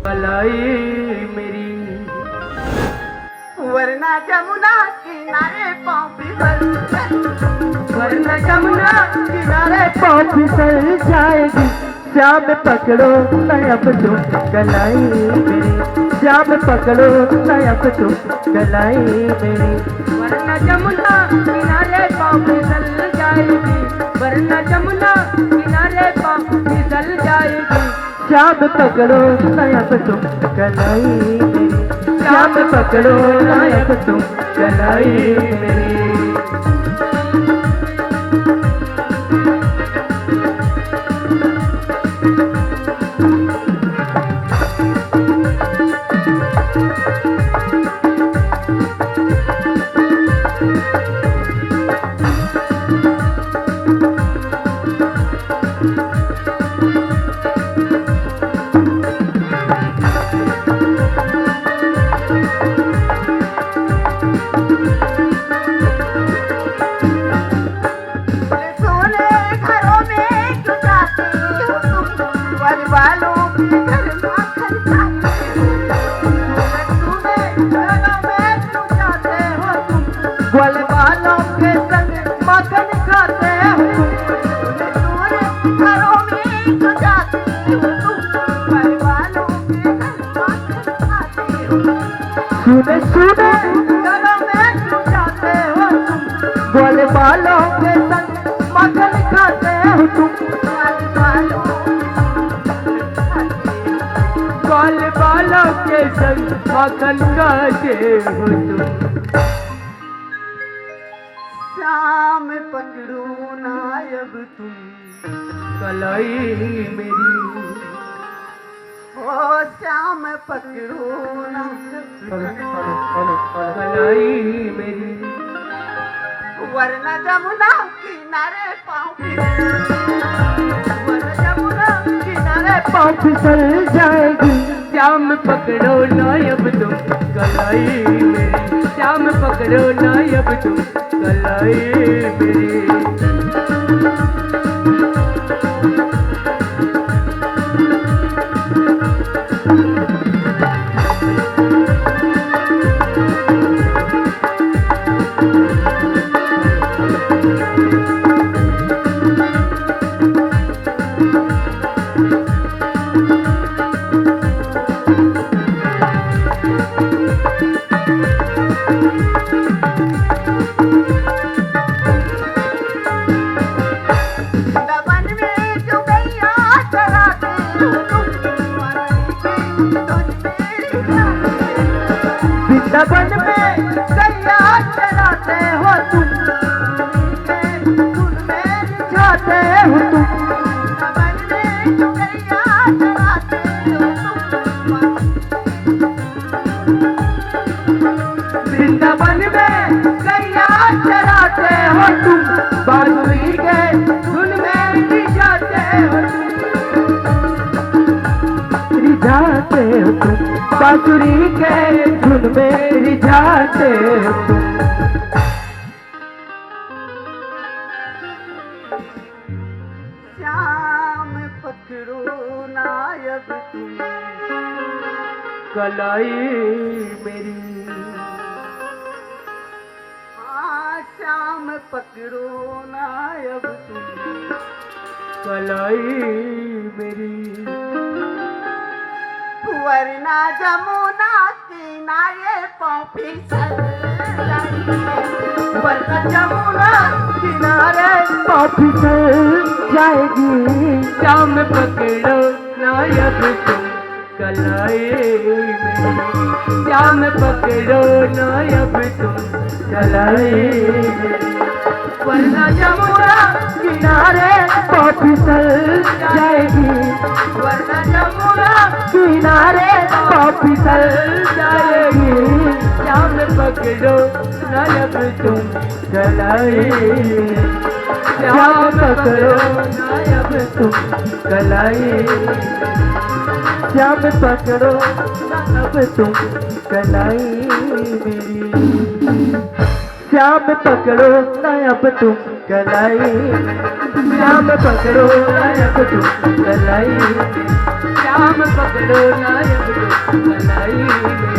कलाई मेरी। वरना जमुना किनारे पाँव फिसल, वरना जमुना किनारे पाँव फिसल जाएगी। श्याम पकड़ो न अब तुम कलाई मेरी, श्याम पकड़ो न अब तुम कलाई मेरी। वरना जमुना किनारे पाँव फिसल जाएगी, वरना जमुना किनारे पाँव फिसल जाएगी। श्याम पकड़ो न अब तुम कलाई मेरी, श्याम पकड़ो न अब तुम कलाई मेरी। ग्वाल बालों के संग माखन खाते हो तुम, घरों में तो जाते हो तुम, ग्वाल बालों के संग माखन खाते हो। सुने सुने घरों में तो जाते हो तुम, ग्वाल बालों के संग माखन खाते हो तुम, ग्वाल बालों ग्वाल बालों के संग माखन खाते हो तुम। श्याम पकड़ो ना अब तुम कलाई मेरी, ओ श्याम पकड़ो ना कलाई मेरी। वरना जमुना किनारे पाँव फिसल, वरना जमुना किनारे पाँव फिसल जाएगी। श्याम पकड़ो ना अब तुम कलाई मेरी, श्याम पकड़ो ना अब तुम कलाई मेरी। वृंदावन में गैया चराते हो तुम, धुन में जाते हो तुम, वृंदावन में जो गैया चराते हो तुम, वृंदावन में गैया चराते हो तुम, बांसुरी के धुन में रिझाते हो तुम, रिझाते हो तुम, बांसुरी के धुन में रिझाते हो तुम। श्याम पकड़ो ना अब तुम कलाई मेरी, हाँ श्याम पकड़ो ना अब तुम कलाई मेरी। वरना जमुना किनारे पाँव फिसल जाएगी, वरना जमुना किनारे पाँव फिसल जाएगी। श्याम पकड़ो ना अब तुम कलाई मेरी, श्याम पकड़ो ना अब तुम कलाई मेरी। वरना जमुना किनारे पाँव फिसल जाएगी, वरना जमुना किनारे पाँव फिसल जाएगी। श्याम पकड़ो न अब तुम कलाई, श्याम पकड़ो न अब तुम कलाई, श्याम पकड़ो न अब तुम कलाई मेरी। श्याम पकड़ो न अब तुम कलाई, श्याम पकड़ो न अब तुम कलाई। श्याम पकड़ो ना अब तो कलाई मेरी,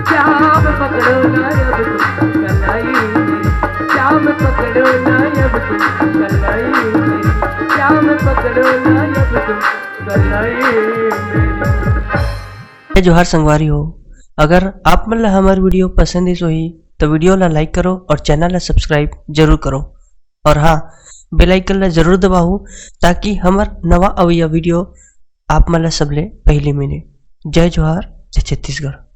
श्याम पकड़ो ना अब तो कलाई मेरी, श्याम पकड़ो ना अब तो कलाई मेरी, श्याम पकड़ो ना अब तो कलाई मेरी। जय जोहार संगवारी हो। अगर आप मन ला हमार वीडियो पसंद इस होही तो वीडियो ला लाइक करो और चैनल ला सब्सक्राइब जरूर करो। और हाँ, बेल आइकन ला जरूर दबाओ ताकि हमार नवा अवैया वीडियो आप मन ला सबले पहले मिले। जय जोहार, जय छत्तीसगढ़।